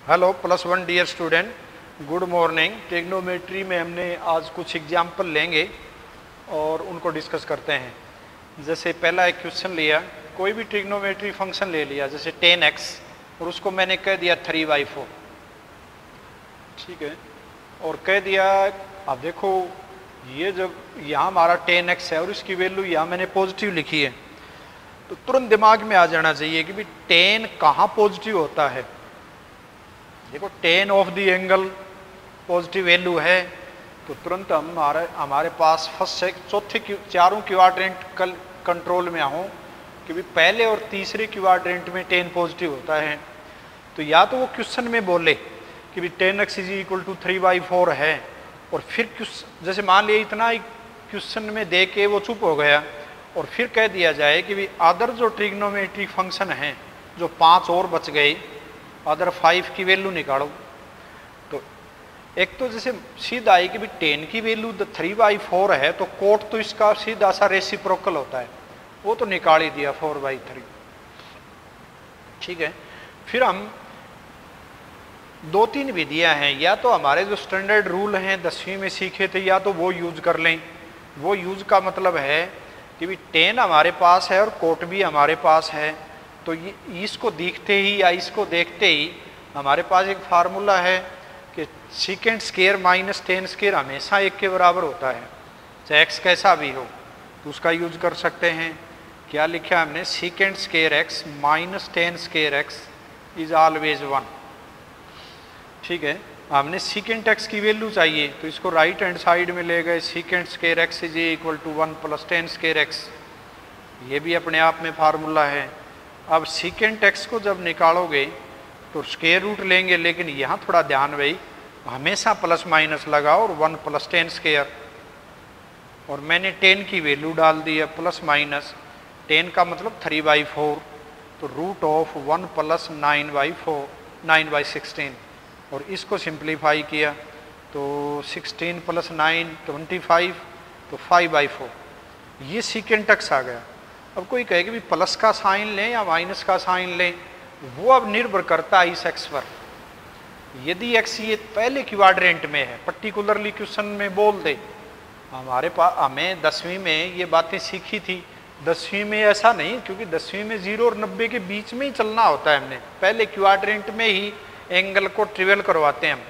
Hello plus one dear student, good morning. Trigonometry में हमने आज कुछ एग्जाम्पल लेंगे और उनको डिस्कस करते हैं। जैसे पहला एक क्वेश्चन लिया, कोई भी ट्रिग्नोमेट्री फंक्शन ले लिया जैसे 10x और उसको मैंने कह दिया 3/4, ठीक है, और कह दिया अब देखो ये जब यहाँ हमारा 10x है और इसकी वैल्यू यहाँ मैंने पॉजिटिव लिखी है तो तुरंत दिमाग में आ जाना चाहिए कि भाई 10 कहाँ पॉजिटिव होता है। देखो 10 of the angle positive value है तो तुरंत हमारे पास फर्स्ट से चौथे चारों क्वाड्रेंट कंट्रोल में आऊँ कि भाई पहले और तीसरे क्वाड्रेंट में 10 पॉजिटिव होता है। तो या तो वो क्वेश्चन में बोले कि भाई 10x = 3/4 है और फिर जैसे मान लिया इतना ही क्वेश्चन में दे के वो चुप हो गया और फिर कह दिया जाए कि भाई अदर जो ट्रिग्नोमेट्रिक फंक्शन हैं जो 5 और बच गए, अदर 5 की वैल्यू निकालो। तो एक तो जैसे सीधा आई कि भाई 10 की वैल्यू 3/4 है तो कोट तो इसका सीधा सा रेसिप्रोकल होता है, वो तो निकाल ही दिया 4/3, ठीक है। फिर हम 2-3 विधियां हैं, या तो हमारे जो स्टैंडर्ड रूल हैं 10वीं में सीखे थे या तो वो यूज कर लें। वो यूज का मतलब है कि भाई 10 हमारे पास है और कोट भी हमारे पास है, तो ये इसको देखते ही या इसको देखते ही हमारे पास एक फार्मूला है कि सीकेंट स्क्वायर माइनस 10 स्क्वायर हमेशा 1 के बराबर होता है, चाहे x कैसा भी हो तो उसका यूज कर सकते हैं। क्या लिखा हमने, secant square x minus 10 square x is always 1, ठीक है। हमने सीकेंट x की वैल्यू चाहिए तो इसको राइट हैंड साइड में ले गए, secant square x = 1 + 10 square x, ये भी अपने आप में फार्मूला है। अब सीकेंट x को जब निकालोगे तो स्क्वायर रूट लेंगे, लेकिन यहाँ थोड़ा ध्यान भाई, हमेशा प्लस माइनस लगाओ और 1 + 10 स्क्वायर, और मैंने 10 की वैल्यू डाल दी है प्लस माइनस 10 का मतलब 3/4, तो √1 + 9/16, और इसको सिंप्लीफाई किया तो 16 + 9 25, तो 5/4, ये सीकेंट x आ गया। अब कोई कहे कि भी प्लस का साइन लें या माइनस का साइन लें, वो अब निर्भर करता है इस x पर। यदि x ये पहले क्वाड्रेंट में है, पर्टिकुलरली क्वेश्चन में बोल दे, हमारे पास हमें 10वीं में ये बातें सीखी थी, 10वीं में ऐसा नहीं, क्योंकि 10वीं में 0 और 90 के बीच में ही चलना होता है, हमने पहले क्वाड्रेंट में ही एंगल को ट्रिवेल करवाते हैं हम,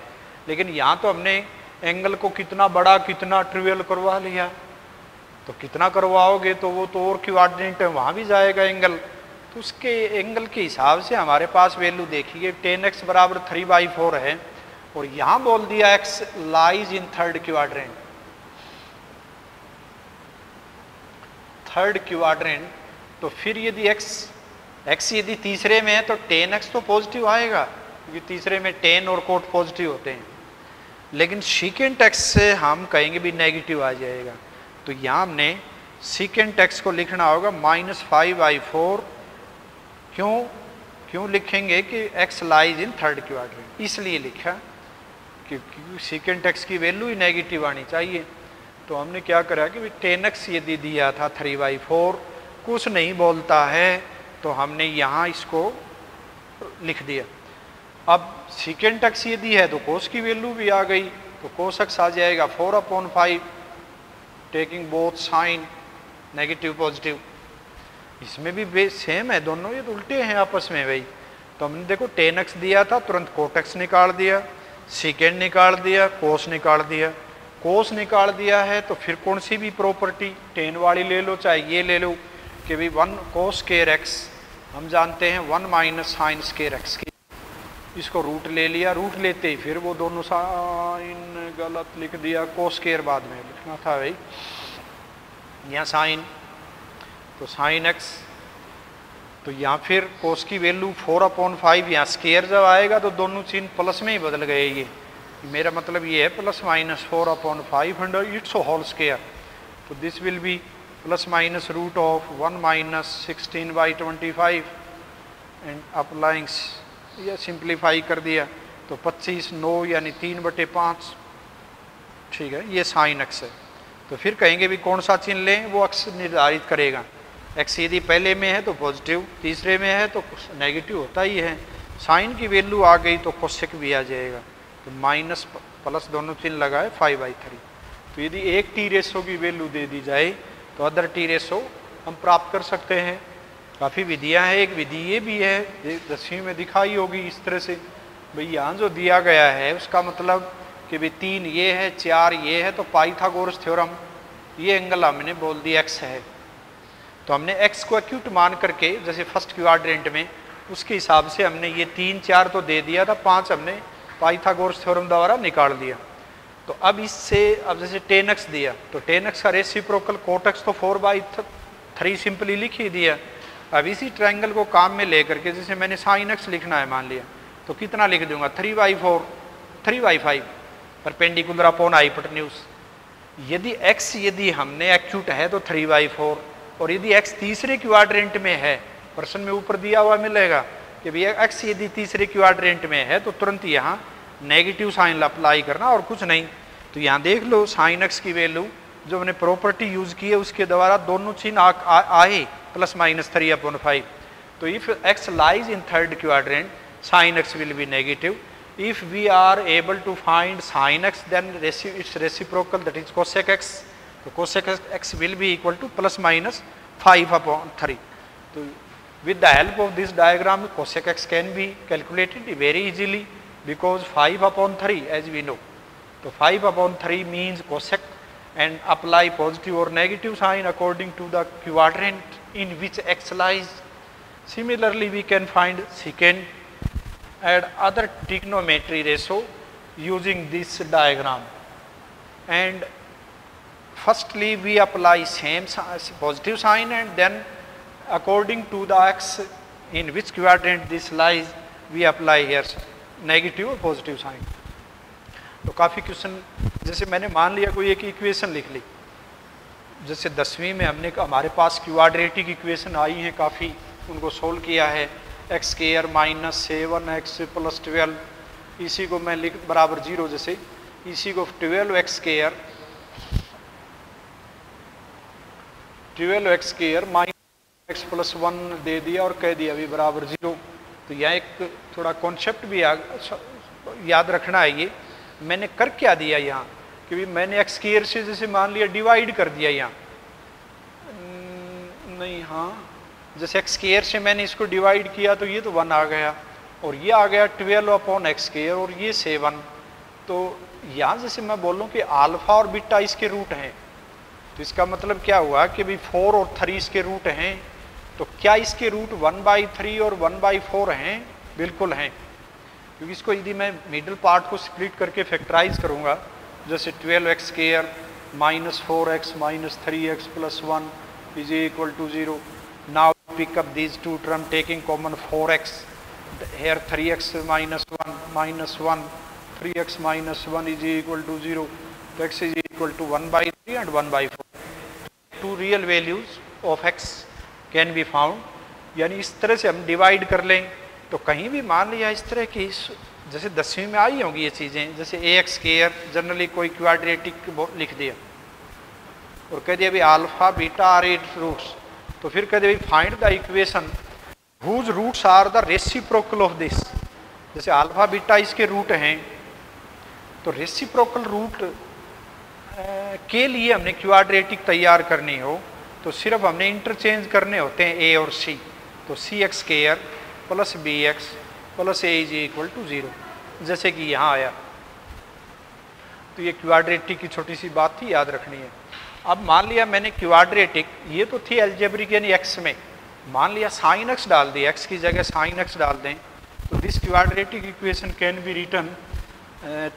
लेकिन यहाँ तो हमने एंगल को कितना बड़ा कितना ट्रिवेल करवा लिया, तो कितना करवाओगे तो वो तो और क्वाड्रेंट है वहाँ भी जाएगा एंगल, तो उसके एंगल के हिसाब से हमारे पास वैल्यू देखिए 10x = 3/4 है और यहाँ बोल दिया x lies in third quadrant, तो फिर यदि x यदि तीसरे में है तो 10x तो पॉजिटिव आएगा, क्योंकि तीसरे में 10 और कोट पॉजिटिव होते हैं, लेकिन सीकेंट x से हम कहेंगे भी नेगेटिव आ जाएगा। तो यहाँ हमने सीकेंट x को लिखना होगा -5/4, क्यों लिखेंगे कि x lies in third quadrant, इसलिए लिखा क्योंकि सीकेंट x की वैल्यू ही नेगेटिव आनी चाहिए। तो हमने क्या करा कि 10x यदि दिया था 3/4, कुछ नहीं बोलता है तो हमने यहाँ इसको लिख दिया। अब सीकेंट x यदि है तो कोस की वैल्यू भी आ गई, तो कोस x आ जाएगा 4/5, taking both sine negative positive. इसमें भी सेम है, दोनों ये तो उल्टे हैं आपस में भाई। तो हमने देखो 10x दिया था, तुरंत कोट x निकाल दिया, सीकेंट निकाल दिया, कोस निकाल दिया। कोस निकाल दिया है तो फिर कौन सी भी प्रॉपर्टी 10 वाली ले लो चाहे ये ले लो कि भाई 1 cos स्क्वायर x, हम जानते हैं 1 - sin स्क्वायर x की, इसको रूट ले लिया, रूट लेते ही फिर वो दोनों साइन गलत लिख दिया, कोस स्क्वायर बाद में लिखना था भाई, यहाँ साइन, तो साइन x, तो यहाँ फिर कोस की वैल्यू 4/5, यहाँ स्क्वायर जब आएगा तो दोनों चिन्ह प्लस में ही बदल गए, ये मेरा मतलब ये है +-4/5 अंडर इट्स होल स्क्वायर, तो this will be +-√1 - 16/25 and applying, या सिंप्लीफाई कर दिया तो 25 9 यानी 3/5, ठीक है, ये साइन x है। तो फिर कहेंगे भी कौन सा चिन्ह लें, वो x निर्धारित करेगा। x यदि पहले में है तो पॉजिटिव, तीसरे में है तो नेगेटिव होता ही है, साइन की वैल्यू आ गई तो कोसेक भी आ जाएगा, तो माइनस प्लस दोनों चिन्ह लगाए 5/3। तो यदि एक टी रेशो की वैल्यू दे दी जाए तो अदर टी रेशो हम प्राप्त कर सकते हैं। काफ़ी विधियां हैं, एक विधि ये भी है, 10वीं में दिखाई होगी इस तरह से। भाई यहाँ जो दिया गया है उसका मतलब कि भाई 3 ये है 4 ये है, तो पाइथागोरस थ्योरम ये एंगल हमने बोल दिया x है, तो हमने x को एक्यूट मान करके जैसे फर्स्ट क्वाड्रेंट में उसके हिसाब से हमने ये 3 4 तो दे दिया था, 5 हमने पाइथागोरस थ्योरम द्वारा निकाल दिया। तो अब इससे अब जैसे tan x दिया तो tan x का रेसिप्रोकल cot x तो 4/3 सिंपली लिख ही दिया। अब इसी ट्रायंगल को काम में लेकर के जैसे मैंने sin x लिखना है मान लिया, तो कितना लिख दूंगा 3/4 3/5 परपेंडिकुलर अपॉन हाइपोटेन्यूज। यदि x यदि हमने एक्यूट है तो 3/4, और यदि x तीसरे क्वाड्रेंट में है, प्रश्न में ऊपर दिया हुआ मिलेगा कि भैया x यदि तीसरे क्वाड्रेंट में है तो तुरंत यहाँ नेगेटिव साइन अप्लाई करना और कुछ नहीं। तो यहाँ देख लो sin x की वैल्यू जो हमने प्रॉपर्टी यूज की है उसके द्वारा दोनों चिन्ह आए +-3/5। तो if x lies in third quadrant sin x will be negative. If we are able to find sin x then its reciprocal that is cosec x, तो cosec x will be equal to +-5/3। तो with the help of this diagram cosec x can be calculated very easily because 5/3 as we know. तो 5/3 means cosec and apply positive or negative sign according to the quadrant in which x lies. Similarly we can find secant and other trigonometry ratio using this diagram. And firstly we apply same positive sign and then according to the x in which quadrant this lies we apply here negative और positive sign. तो काफ़ी question जैसे मैंने मान लिया कोई एक equation लिख ली, जैसे 10वीं में हमने हमारे पास क्वाड्रेटिक इक्वेशन आई हैं काफ़ी, उनको सोल्व किया है x² -7x + 12, इसी को मैं लिख बराबर 0, जैसे इसी को 12x² -x + 1 दे दिया और कह दिया अभी बराबर 0। तो यह एक थोड़ा कॉन्सेप्ट भी याद रखना है। ये मैंने कर क्या दिया यहाँ कि भी मैंने x² से जैसे मान लिया डिवाइड कर दिया यहाँ, नहीं हाँ जैसे x² से मैंने इसको डिवाइड किया तो ये तो 1 आ गया और ये आ गया 12/x² और ये 7। तो यहाँ जैसे मैं बोलूँ कि अल्फा और बीटा इसके रूट हैं, तो इसका मतलब क्या हुआ कि भाई 4 और 3 इसके रूट हैं। तो क्या इसके रूट 1/3 और 1/4 हैं? बिल्कुल हैं, क्योंकि इसको यदि मैं मिडिल पार्ट को स्प्लिट करके फैक्टराइज करूँगा जैसे 12x² -4x -3x + 1 = 0। Now pick up these two term taking common 4x, here 3x - 1 -1 3x - 1 = 0। तो x = 1/3 and 1/4। Two real values of x can be found, यानी इस तरह से हम डिवाइड कर लें। तो कहीं भी मान लिया इस तरह की जैसे 10वीं में आई होंगी ये चीज़ें, जैसे ax² जनरली कोई क्वाड्रेटिक लिख दिया और कह दिया भाई alpha beta are its roots, तो फिर कह दिया find the equation whose roots are the reciprocal of this. जैसे अल्फा बीटा इसके रूट हैं, तो रेसिप्रोकल रूट के लिए हमने क्वाड्रेटिक तैयार करनी हो तो सिर्फ हमने इंटरचेंज करने होते हैं a और c। तो cx² + bx + a = 0, जैसे कि यहाँ आया। तो ये क्वाड्रेटिक की छोटी सी बात थी, याद रखनी है। अब मान लिया मैंने क्वाड्रेटिक, ये तो थी अलजेब्रिक यानी x में, मान लिया sin x डाल दिया, x की जगह sin x डाल दें, तो this quadratic equation can be written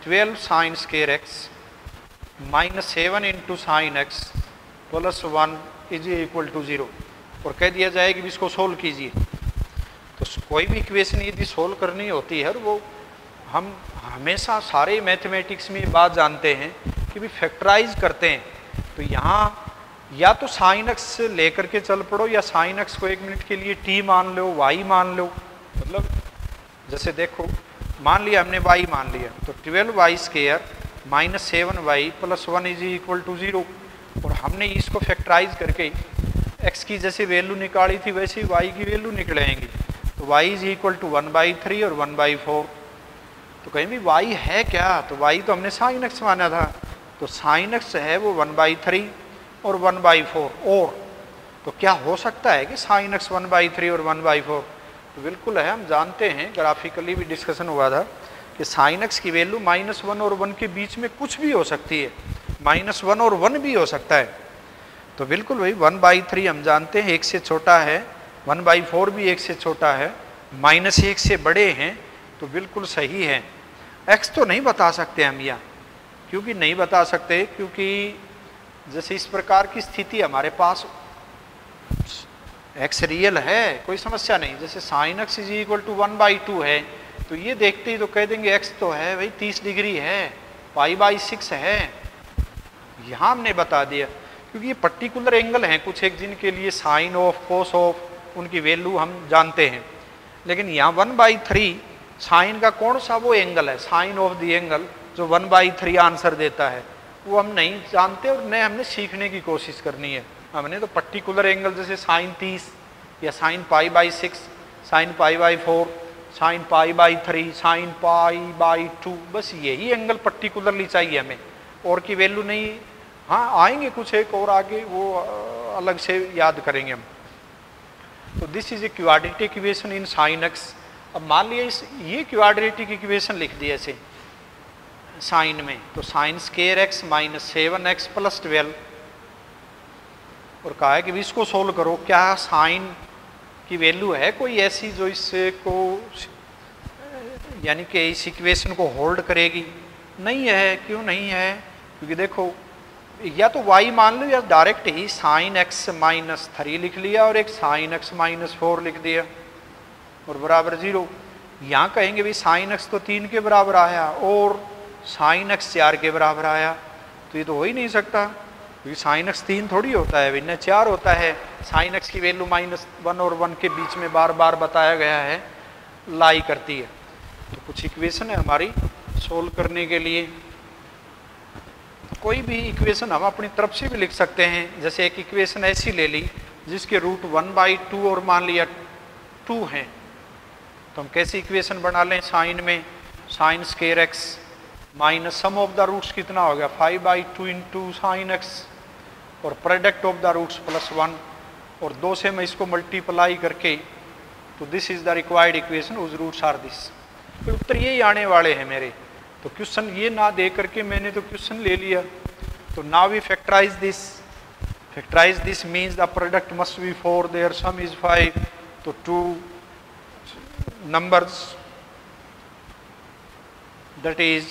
12 sin² x -7 × sin x + 1 = 0, और कह दिया जाए कि इसको सोल्व कीजिए। तो कोई भी इक्वेशन यदि सोल्व करनी होती है, वो हम हमेशा सारे मैथमेटिक्स में बात जानते हैं कि भी फैक्टराइज करते हैं। तो यहाँ या तो sin x लेकर के चल पड़ो या sin x को 1 मिनट के लिए t मान लो, y मान लो। मतलब जैसे देखो मान लिया हमने y मान लिया, तो 12y² -7y + 1 = 0, और हमने इसको फैक्टराइज करके x की जैसे वैल्यू निकाली थी वैसे ही y की वैल्यू निकलेंगी। तो तो y इज इक्वल टू 1/3 और 1/4। तो कहीं भी y है क्या, तो y तो हमने sin x माना था, तो sin x है वो 1/3 और 1/4। और तो क्या हो सकता है कि sin x 1/3 और 1/4? तो बिल्कुल है, हम जानते हैं, ग्राफिकली भी डिस्कशन हुआ था कि sin x की वैल्यू -1 और 1 के बीच में कुछ भी हो सकती है, -1 और 1 भी हो सकता है। तो बिल्कुल वही 1/3 हम जानते हैं 1 से छोटा है, 1/4 भी 1 से छोटा है, -1 से बड़े हैं, तो बिल्कुल सही है। x तो नहीं बता सकते हम यहाँ, क्योंकि नहीं बता सकते, क्योंकि जैसे इस प्रकार की स्थिति हमारे पास x रियल है, कोई समस्या नहीं। जैसे sin x is equal to 1/2 है, तो ये देखते ही तो कह देंगे x तो है भाई 30 डिग्री है, π/6 है। यहाँ हमने बता दिया, क्योंकि ये पर्टिकुलर एंगल हैं कुछ एक, जिनके लिए साइन ऑफ कोस ऑफ उनकी वैल्यू हम जानते हैं। लेकिन यहाँ 1/3 साइन का कौन सा वो एंगल है, साइन ऑफ द एंगल जो 1/3 आंसर देता है, वो हम नहीं जानते और न हमने सीखने की कोशिश करनी है। हमने तो पर्टिकुलर एंगल जैसे साइन 30 या साइन π/6, साइन π/4, साइन π/3, साइन π/2, बस यही एंगल पर्टिकुलरली चाहिए हमें, और की वैल्यू नहीं। हाँ आएंगे कुछ एक और आगे, वो अलग से याद करेंगे हम। तो this is a quadratic equation in sine x. अब मान लिया ये क्वाड्रेटिक इक्वेशन लिख दिया ऐसे साइन में, तो साइन स्क्वायर एक्स -7x + 12, और कहा है कि इसको सोल्व करो। क्या साइन की वैल्यू है कोई ऐसी जो इससे को यानी कि इस इक्वेशन को होल्ड करेगी? नहीं है। क्यों नहीं है? क्योंकि देखो, या तो y मान लो या डायरेक्ट ही sin x -3 लिख लिया और एक sin x -4 लिख दिया और बराबर 0। यहाँ कहेंगे भी sin x तो 3 के बराबर आया और sin x 4 के बराबर आया, तो ये तो हो ही नहीं सकता, क्योंकि sin x 3 थोड़ी होता है, इन्हें 4 होता है। sin x की वैल्यू -1 और 1 के बीच में बार बार बताया गया है, लाई करती है। तो कुछ इक्वेशन है हमारी सोल्व करने के लिए। कोई भी इक्वेशन हम अपनी तरफ से भी लिख सकते हैं। जैसे एक इक्वेशन ऐसी ले ली जिसके रूट 1/2 और मान लिया 2 हैं, तो हम कैसी इक्वेशन बना लें? साइन में sine square x minus sum of the roots कितना हो गया 5/2 इंटू साइन एक्स, और प्रोडक्ट ऑफ द रूट्स +1, और 2 से मैं इसको मल्टीप्लाई करके, तो this is the required equation whose roots are this. तो उत्तर यही आने वाले हैं मेरे। तो क्वेश्चन ये ना दे करके मैंने तो क्वेश्चन ले लिया। तो now we factorise this. Factorise this means the product must be 4, their sum is 5। तो 2 numbers that is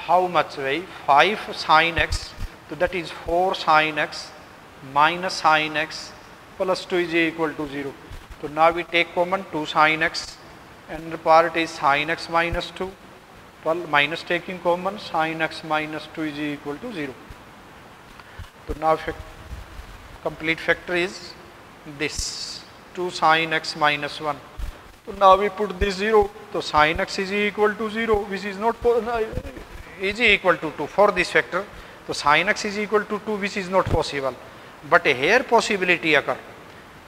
how much, right? 5 sin x, so that is 4 sin x minus sin x plus 2 is equal to 0. So now we take common 2 sin x, and the part is sin x minus 2, well minus taking common sin x minus 2 is equal to 0. So now complete factor is this 2 sin x minus 1. So now we put this 0, so sin x is equal to 0, which is not is equal to 2 for this factor. So sin x is equal to 2, which is not possible, but here possibility occur.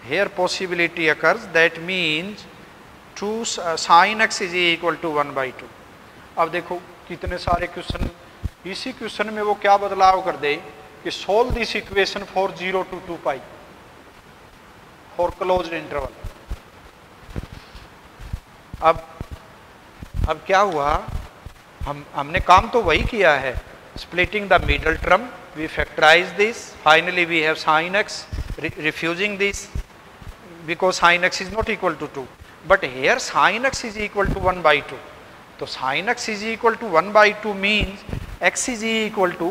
Here possibility occurs, that means 2 sin x is equal to 1/2. अब देखो कितने सारे question, इसी question में वो क्या बदलाव कर दे कि solve this equation for 0 to 2 pi for closed interval. अब क्या हुआ, हमने काम तो वही किया है, splitting the middle term, we factorize this, finally we have sin x, refusing this because sin x is not equal to 2, but here sin x is equal to 1/2. तो sin x is equal to 1/2 means x is equal to,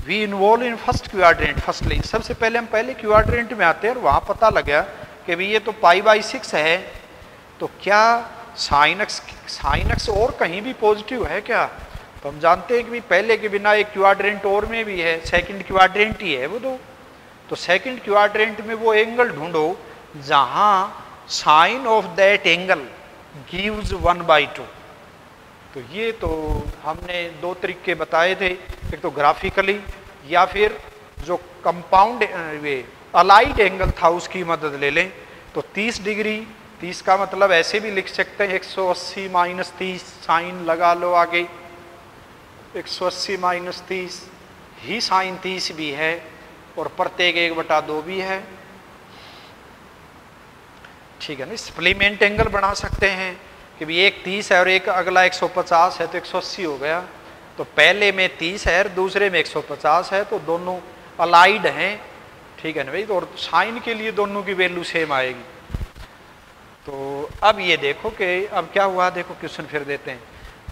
we involve in first quadrant firstly, सबसे पहले हम पहले quadrant में आते हैं और वहाँ पता लगा कि भी ये तो π/6 है, तो क्या sin x और कहीं भी पॉजिटिव है क्या? तो हम जानते हैं कि भी पहले के बिना एक क्वाड्रेंट और में भी है, सेकंड क्वाड्रेंट ही है वो तो सेकंड क्वाड्रेंट में वो एंगल ढूंढो जहां sine of that angle gives 1/2। तो ये तो हमने 2 तरीके बताए थे, एक तो ग्राफिकली या फिर जो कंपाउंड वे अलाइड एंगल था उसकी मदद ले लें। तो 30 डिग्री, 30 का मतलब ऐसे भी लिख सकते हैं 180 माइनस 30, साइन लगा लो आगे, 180 माइनस 30 ही साइन 30 भी है और प्रत्येक 1/2 भी है। ठीक है ना। सप्लीमेंट एंगल बना सकते हैं कि भी एक 30 है और एक अगला 150 है तो 180 हो गया। तो पहले में 30 है और दूसरे में 150 है तो दोनों अलाइड हैं। ठीक है ना भाई। तो और साइन के लिए दोनों की वैल्यू सेम आएगी। तो अब ये देखो कि अब क्या हुआ, देखो क्वेश्चन फिर देते हैं।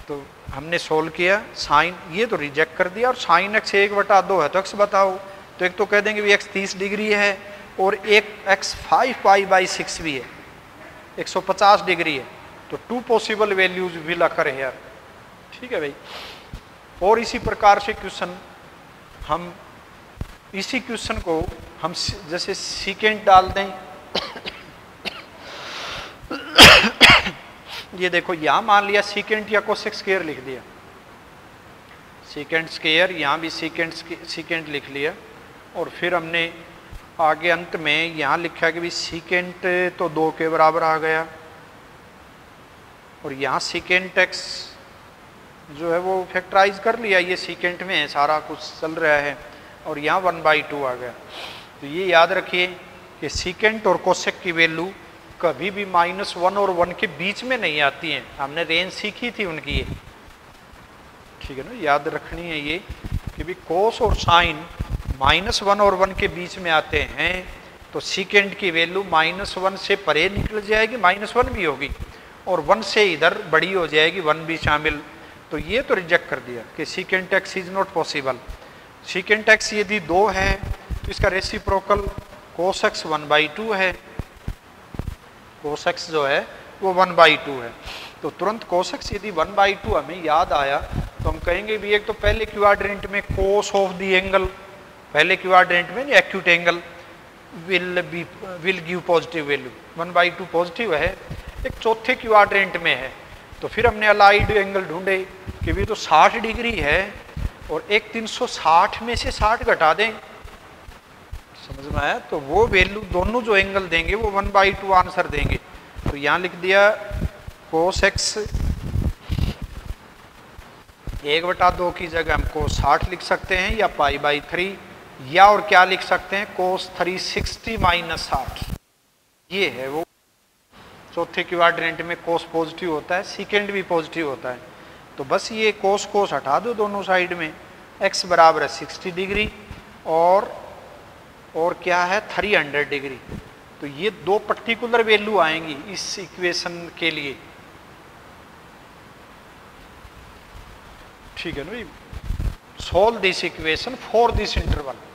तो हमने सोल्व किया, साइन ये तो रिजेक्ट कर दिया और साइन x 1/2 है तो x बताओ। तो एक तो कह देंगे भी x 30 डिग्री है और एक x 5π/6 भी है, 150 डिग्री है। तो 2 possible values will occur here. ठीक है भाई। और इसी प्रकार से क्वेश्चन हम इसी क्वेश्चन को हम जैसे सीकेंट डाल दें ये देखो यहां मान लिया सीकेंट या कोसेक स्क्वायर लिख दिया, सीकेंट स्क्वायर, यहां भी सीकेंट लिख लिया और फिर हमने आगे अंत में यहां लिखा कि भी सीकेंट तो 2 के बराबर आ गया और यहां सीकेंट x जो है वो फैक्टराइज कर लिया, ये सीकेंट में है सारा कुछ चल रहा है और यहाँ 1/2 आ गया। तो ये याद रखिए कि सीकेंट और कोसेक की वैल्यू कभी भी -1 और 1 के बीच में नहीं आती हैं। हमने रेंज सीखी थी उनकी ये। ठीक है ना। याद रखनी है ये कि भी कोस और साइन -1 और 1 के बीच में आते हैं तो सीकेंट की वैल्यू -1 से परे निकल जाएगी, -1 भी होगी और 1 से इधर बड़ी हो जाएगी, 1 भी शामिल। तो ये तो रिजेक्ट कर दिया कि secant x is not possible. Secant x यदि 2 है तो इसका रेसिप्रोकल कोस x 1/2 है, कोस x जो है वो 1/2 है। तो तुरंत कोस x यदि 1/2 हमें याद आया तो हम कहेंगे भी एक तो पहले क्वाड्रेंट में कोस ऑफ द एंगल, पहले क्वाड्रेंट में acute angle will give positive value, 1/2 positive है। एक चौथे क्वाड्रेंट में है तो फिर हमने अलाइड एंगल ढूंढे कि भी तो 60 डिग्री है और एक 360 में से 60 घटा दें, समझ में आया। तो वो वैल्यू दोनों जो एंगल देंगे वो 1/2 आंसर देंगे। तो यहाँ लिख दिया कोस x 1/2 की जगह हम कोस 60 लिख सकते हैं या π/3 या और क्या लिख सकते हैं कोस 360 - 60। ये है वो चौथे क्वाड्रेंट में कोस पॉजिटिव होता है, सीकेंड भी पॉजिटिव होता है। तो बस ये कोस कोस हटा दो दोनों साइड में। x बराबर है 60 डिग्री और क्या है 300 डिग्री। तो ये 2 पर्टिकुलर वैल्यू आएंगी इस इक्वेशन के लिए। ठीक है ना भाई। Solve this equation for this interval.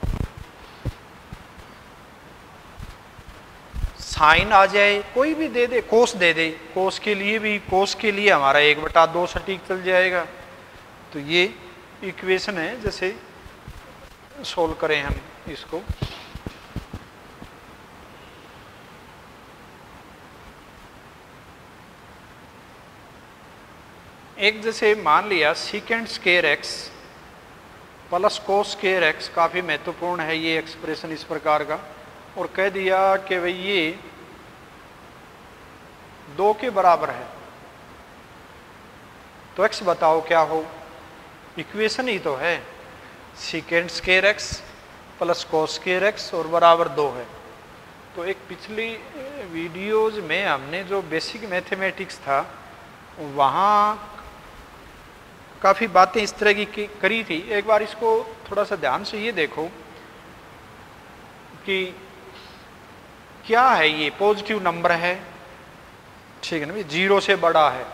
Sine आ जाए कोई भी दे दे, कोस दे दे, कोस के लिए भी, कोस के लिए हमारा 1/2 सटीक चल जाएगा। तो ये इक्वेशन है, जैसे सोल्व करें हम इसको। एक जैसे मान लिया secant square x plus cos square x, काफी महत्वपूर्ण है ये एक्सप्रेशन इस प्रकार का, और कह दिया कि भाई ये 2 के बराबर है तो x बताओ क्या हो। इक्वेशन ही तो है secant square x plus cos square x और बराबर 2 है। तो एक पिछली वीडियोज में हमने जो बेसिक मैथमेटिक्स था वहाँ काफ़ी बातें इस तरह की करी थी। एक बार इसको थोड़ा सा ध्यान से ये देखो कि क्या है, ये पॉजिटिव नंबर है, ठीक है ना भाई, 0 से बड़ा है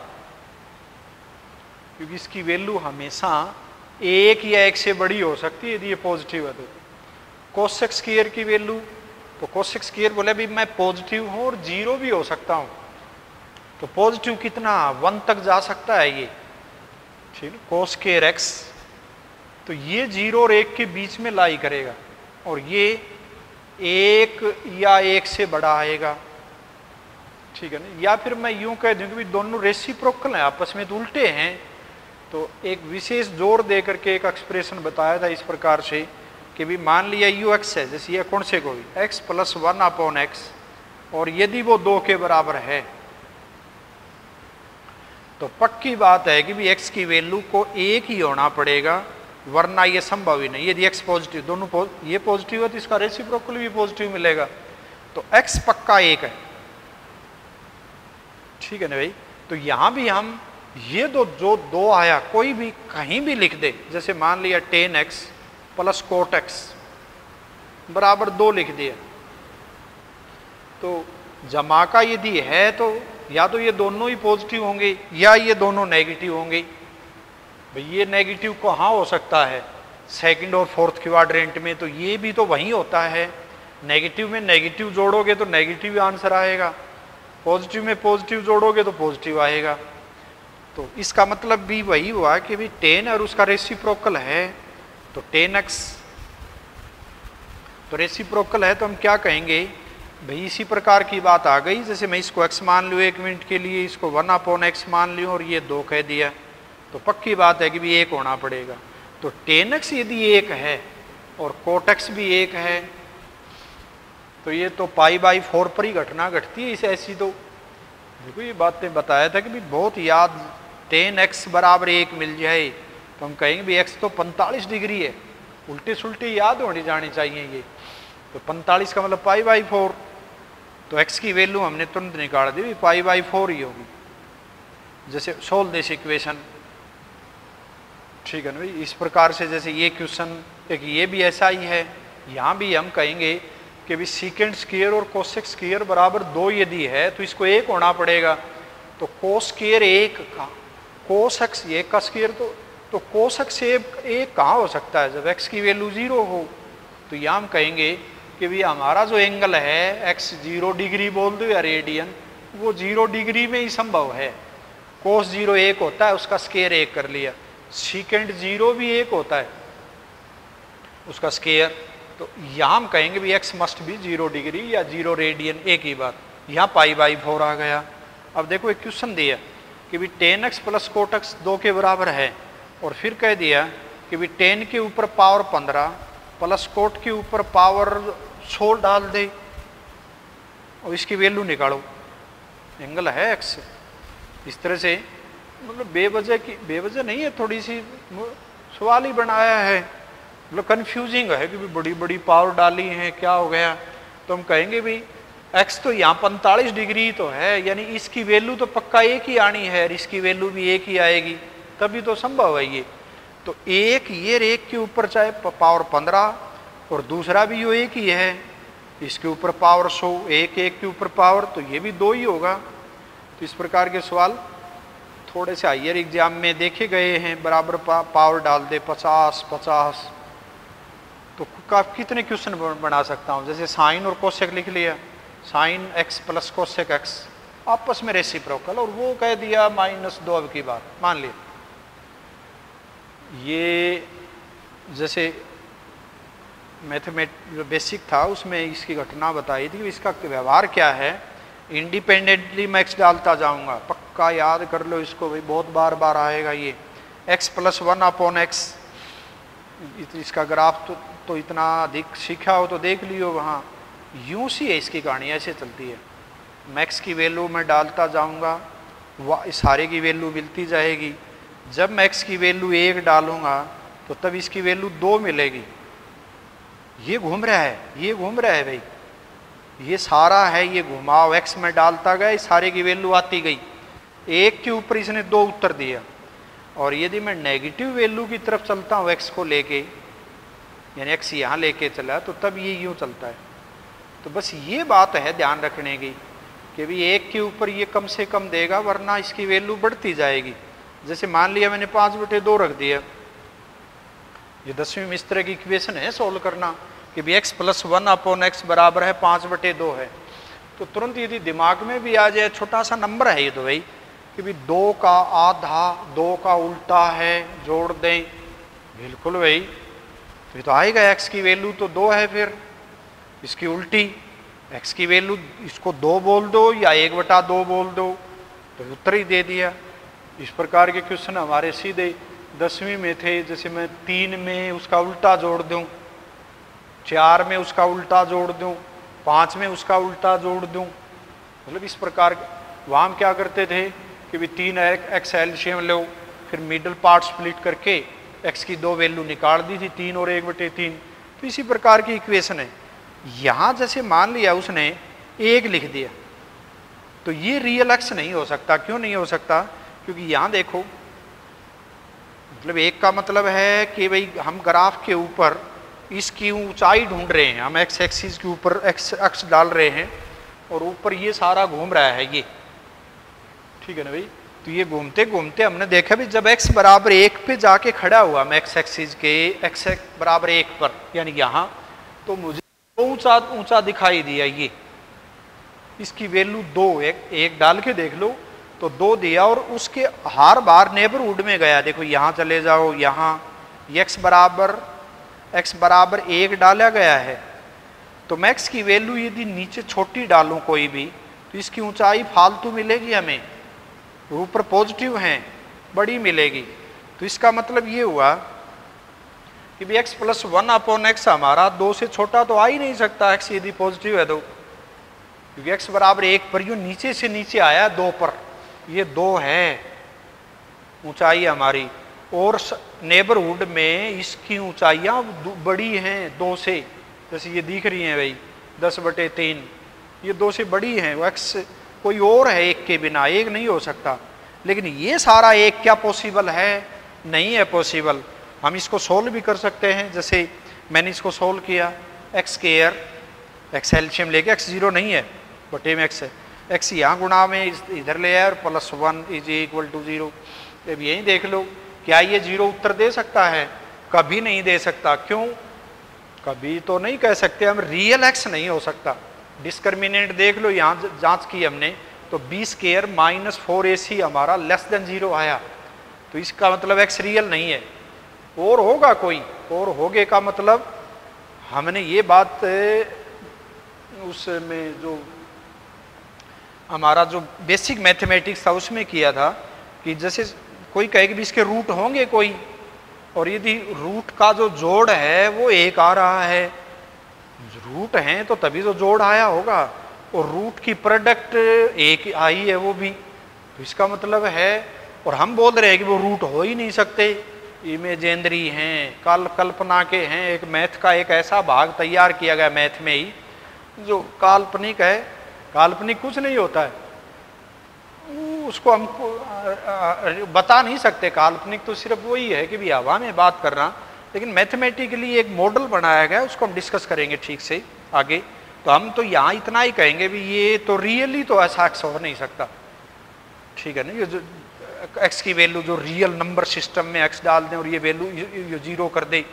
क्योंकि इसकी वैल्यू हमेशा 1 या 1 से बड़ी हो सकती है यदि ये पॉजिटिव है। तो कोसेक स्क्वायर की वैल्यू, तो कोसेक स्क्वायर बोले भी मैं पॉजिटिव हूं और 0 भी हो सकता हूं, तो पॉजिटिव कितना 1 तक जा सकता है ये, ठीक है। कोस स्क्वायर x तो ये 0 और 1 के बीच में लाई करेगा और ये 1 या 1 से बड़ा आएगा, ठीक है ना। या फिर मैं यूं कह दूं कि दोनों रेसिप्रोकल हैं, आपस में तो उल्टे हैं। तो एक विशेष जोर दे करके एक एक्सप्रेशन बताया था इस प्रकार से कि भी मान लिया ux है, जैसे ये कौन से को भी x + 1/x और यदि वो 2 के बराबर है तो पक्की बात है कि भी x की वैल्यू को 1 ही होना पड़ेगा, वरना ये संभव ही नहीं। यदि x पॉजिटिव, दोनों ये पॉजिटिव है तो इसका रेसिप्रोकल भी पॉजिटिव मिलेगा, तो x पक्का 1 है। ठीक है ना भाई। तो यहां भी हम ये जो 2 आया कोई भी कहीं भी लिख दे, जैसे मान लिया tan x plus cot x बराबर 2 लिख दिया, तो जमा का यदि है तो या तो ये दोनों ही पॉजिटिव होंगे या ये दोनों नेगेटिव होंगे। भाई ये नेगेटिव कहाँ हो सकता है? सेकंड और फोर्थ क्वाड्रेंट में, तो ये भी तो वही होता है। नेगेटिव में नेगेटिव जोड़ोगे तो नेगेटिव आंसर आएगा, पॉजिटिव में पॉजिटिव जोड़ोगे तो पॉजिटिव आएगा। तो इसका मतलब भी वही हुआ कि भी tan और उसका रेसिप्रोकल है, तो tan x तो रेसिप्रोकल है, तो हम क्या कहेंगे भाई इसी प्रकार की बात आ गई। जैसे मैं इसको x मान लूँ 1 मिनट के लिए, इसको 1/x मान लूँ और ये 2 कह दिया, तो पक्की बात है कि भी 1 होना पड़ेगा। तो tan x यदि 1 है और cot x भी 1 है, तो ये तो π/4 पर ही घटना घटती है इसे ऐसी। तो देखो ये बातें बताया था कि भी बहुत याद, tan x बराबर 1 मिल जाए तो हम कहेंगे भी x तो 45 डिग्री है, उल्टे सुल्टे याद होनी जानी चाहिए ये। तो 45 का मतलब π/4, तो x की वैल्यू हमने तुरंत निकाल दी, π/4 ही होगी। जैसे सोल्व दिस इक्वेशन, ठीक है ना भाई। इस प्रकार से जैसे ये क्वेश्चन एक ये भी ऐसा ही है, यहाँ भी हम कहेंगे कि भी सीकेंड स्क्वायर और कोसेक स्क्वायर बराबर 2 यदि है तो इसको 1 होना पड़ेगा। तो कोस स्क्वायर 1 का, कोस एक्स 1 का स्क्वायर, तो कोस एक्स 1 कहाँ हो सकता है जब x की वैल्यू 0 हो। तो यहाँ हम कहेंगे कि भी हमारा जो एंगल है x 0 डिग्री बोल दो या रेडियन, वो 0 डिग्री में ही संभव है। कोस 0 1 होता है, उसका स्क्वायर 1 कर लिया। सीकेंड 0 भी 1 होता है, उसका स्क्वायर। तो यहाँ हम कहेंगे भी x मस्ट भी 0 डिग्री या 0 रेडियन, एक ही बात। यहाँ π/4 आ गया। अब देखो एक क्वेश्चन दिया कि भी tan x plus cot x 2 के बराबर है, और फिर कह दिया कि भी tan के ऊपर पावर 15 प्लस कोट के ऊपर पावर 16 डाल दे और इसकी वैल्यू निकालो। एंगल है x, इस तरह से मतलब बेवजह नहीं है, थोड़ी सी सवाल ही बनाया है, मतलब कंफ्यूजिंग है कि भी बड़ी बड़ी पावर डाली है, क्या हो गया। तो हम कहेंगे भी x तो यहाँ 45 डिग्री तो है, यानी इसकी वैल्यू तो पक्का 1 ही आनी है और इसकी वैल्यू भी 1 ही आएगी, तभी तो संभव है ये। तो एक ये एक के ऊपर चाहे पावर 15 और दूसरा भी यो 1 ही है, इसके ऊपर पावर 100, एक के ऊपर पावर, तो ये भी 2 ही होगा। तो इस प्रकार के सवाल थोड़े से हायर एग्जाम में देखे गए हैं। बराबर पावर डाल दे 50-50, तो कितने क्वेश्चन बना सकता हूँ। जैसे साइन और कोसेक लिख लिया, sine x plus cosec x आपस में रेसिप्रोकल, और वो कह दिया -2 की बात मान लिया। ये जैसे मैथमेटिक्स बेसिक था उसमें इसकी घटना बताई थी, इसका व्यवहार क्या है। इंडिपेंडेंटली मैं x डालता जाऊंगा, पक्का याद कर लो इसको भाई, बहुत बार बार आएगा ये। x प्लस 1/x, इसका ग्राफ तो इतना अधिक सीखा हो तो देख लियो, वहाँ यूं सी है इसकी कहानी, ऐसे चलती है। मैक्स की वैल्यू मैं डालता जाऊंगा, इस सारे की वैल्यू मिलती जाएगी। जब मैं x की वैल्यू 1 डालूंगा तो तब इसकी वैल्यू 2 मिलेगी। ये घूम रहा है, ये घूम रहा है भाई, ये सारा है, ये घुमाव x में डालता गया, सारे की वैल्यू आती गई। 1 के ऊपर इसने 2 उत्तर दिया। और यदि मैं नेगेटिव वैल्यू की तरफ चलता हूँ x को लेके, यानी x यहाँ लेके चला, तो तब ये यूँ चलता है। तो बस ये बात है ध्यान रखने की कि भी 1 के ऊपर ये कम से कम देगा, वरना इसकी वैल्यू बढ़ती जाएगी। जैसे मान लिया मैंने 5/2 रख दिया, ये 10वीं में इस तरह की इक्वेशन है सोल्व करना कि भी x प्लस 1/x बराबर है 5/2 है। तो तुरंत यदि दिमाग में भी आ जाए, छोटा सा नंबर है ये तो भाई, कि भी 2 का आधा 2 का उल्टा है, जोड़ दें, बिल्कुल भाई, तो तो आएगा x की वैल्यू तो 2 है, फिर इसकी उल्टी x की वैल्यू इसको 2 बोल दो या 1/2 बोल दो, तो उत्तर ही दे दिया। इस प्रकार के क्वेश्चन हमारे सीधे 10वीं में थे। जैसे मैं 3 में उसका उल्टा जोड़ दूं, 4 में उसका उल्टा जोड़ दूं, 5 में उसका उल्टा जोड़ दूं, मतलब इस प्रकार। वहाँ हम क्या करते थे कि भी 3 एक्स एलसीएम लो, फिर मिडल पार्ट स्प्लिट करके एक्स की 2 वैल्यू निकाल दी थी, 3 और 1/3। तो इसी प्रकार की इक्वेशन है। यहाँ जैसे मान लिया उसने 1 लिख दिया, तो ये रियल एक्स नहीं हो सकता। क्यों नहीं हो सकता? क्योंकि यहाँ देखो, मतलब 1 का मतलब है कि भाई हम ग्राफ के ऊपर इसकी ऊंचाई ढूंढ रहे हैं, हम एक्स एक्सिस के ऊपर एक्स अक्ष डाल रहे हैं और ऊपर ये सारा घूम रहा है ये, ठीक है ना भाई। तो ये घूमते घूमते हमने देखा भी जब x बराबर 1 पे जाके खड़ा हुआ मैं एक्स एक्सिस के x बराबर 1 पर, यानी यहाँ, तो मुझे ऊंचा ऊंचा दिखाई दिया ये। इसकी वैल्यू 2, एक डाल के देख लो तो 2 दिया, और उसके हर बार नेबरहुड में गया। देखो यहाँ चले जाओ, यहाँ x बराबर 1 डाला गया है, तो मैक्स की वैल्यू यदि नीचे छोटी डालूं कोई भी, तो इसकी ऊंचाई फालतू मिलेगी हमें, ऊपर पॉजिटिव हैं बड़ी मिलेगी। तो इसका मतलब ये हुआ कि भी x + 1/x हमारा 2 से छोटा तो आ ही नहीं सकता, x यदि पॉजिटिव है तो, क्योंकि x बराबर 1 पर यो नीचे से नीचे आया 2 पर, ये 2 है ऊंचाई हमारी, और नेबरहुड में इसकी ऊंचाइयां बड़ी हैं 2 से, जैसे ये दिख रही हैं भाई 10/3, ये 2 से बड़ी हैं। वो x कोई और है 1 के बिना, 1 नहीं हो सकता। लेकिन ये सारा 1 क्या पॉसिबल है? नहीं है पॉसिबल। हम इसको सोल्व भी कर सकते हैं, जैसे मैंने इसको सोल्व किया, x², x एलसीएम लेके, x 0 नहीं है, बटे में x है, x यहाँ गुणा में इधर ले आया और +1 = 0। अब यही देख लो, क्या ये 0 उत्तर दे सकता है? कभी नहीं दे सकता। क्यों? कभी तो नहीं कह सकते हम, रियल x नहीं हो सकता। डिस्क्रिमिनेंट देख लो, यहाँ जांच की हमने, तो b² - 4ac हमारा <0 आया, तो इसका मतलब x रियल नहीं है। और होगा कोई, और होगे का मतलब, हमने ये बात उसमें जो हमारा जो बेसिक मैथमेटिक्स था उसमें किया था कि जैसे कोई कहे कि भी इसके रूट होंगे कोई, और यदि रूट का जो जोड़ है वो 1 आ रहा है, रूट हैं तो तभी तो जोड़ आया होगा, और रूट की प्रोडक्ट 1 आई है वो भी, तो इसका मतलब है। और हम बोल रहे हैं कि वो रूट हो ही नहीं सकते, इमेजिनरी हैं, कल्पना के हैं। एक मैथ का एक ऐसा भाग तैयार किया गया मैथ में ही जो काल्पनिक है। काल्पनिक कुछ नहीं होता है, उसको हमको बता नहीं सकते। काल्पनिक तो सिर्फ वही है कि भी हवा में बात करना, लेकिन मैथमेटिकली एक मॉडल बनाया गया, उसको हम डिस्कस करेंगे ठीक से आगे। तो हम तो यहाँ इतना ही कहेंगे भी ये तो रियली तो ऐसा एक्स हो नहीं सकता, ठीक है ना। ये जो एक्स की वैल्यू जो रियल नंबर सिस्टम में एक्स डाल दें और ये वैल्यू ये 0 कर दे,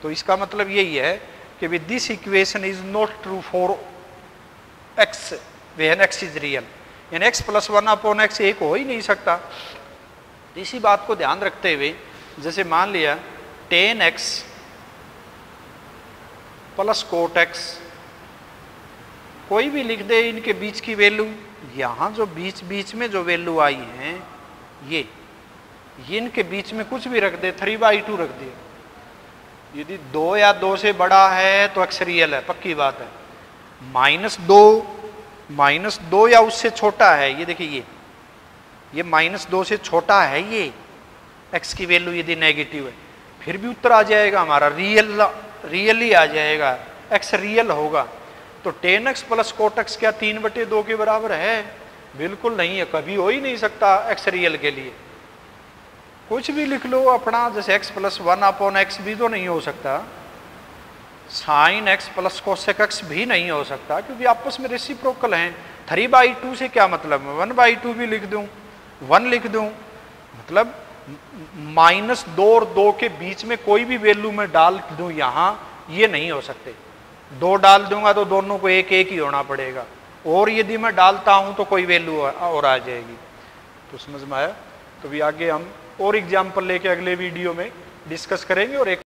तो इसका मतलब यही है कि भी this equation is not true for x when x is real, यानी x + 1/x 1 हो ही नहीं सकता। इसी बात को ध्यान रखते हुए, जैसे मान लिया tan x + cot x, कोई भी लिख दे इनके बीच की वैल्यू, यहाँ जो बीच में जो वैल्यू आई हैं ये इनके बीच में कुछ भी रख दे, 3/2 रख दिया। यदि 2 या 2 से बड़ा है तो x रियल है, पक्की बात है। -2 या उससे छोटा है, ये देखिए ये -2 से छोटा है, ये x की वैल्यू यदि नेगेटिव है, फिर भी उत्तर आ जाएगा हमारा रियली आ जाएगा, x रियल होगा। तो tan x + cot x क्या 3/2 के बराबर है? बिल्कुल नहीं है, कभी हो ही नहीं सकता x रियल के लिए। कुछ भी लिख लो अपना, जैसे x + 1/x भी तो नहीं हो सकता, sin x + cosec x भी नहीं हो सकता, क्योंकि आपस में रेसिप्रोकल हैं। 3/2 से क्या मतलब है? 1/2 भी लिख दूं, 1 लिख दूं, मतलब -2 और 2 के बीच में कोई भी वैल्यू मैं डाल दूं यहाँ, ये नहीं हो सकते। 2 डाल दूंगा तो दोनों को 1 ही होना पड़ेगा, और यदि मैं डालता हूं तो कोई वैल्यू और आ जाएगी। तो समझ में आया? तो भी आगे हम और एग्जाम्पल लेके अगले वीडियो में डिस्कस करेंगे और एक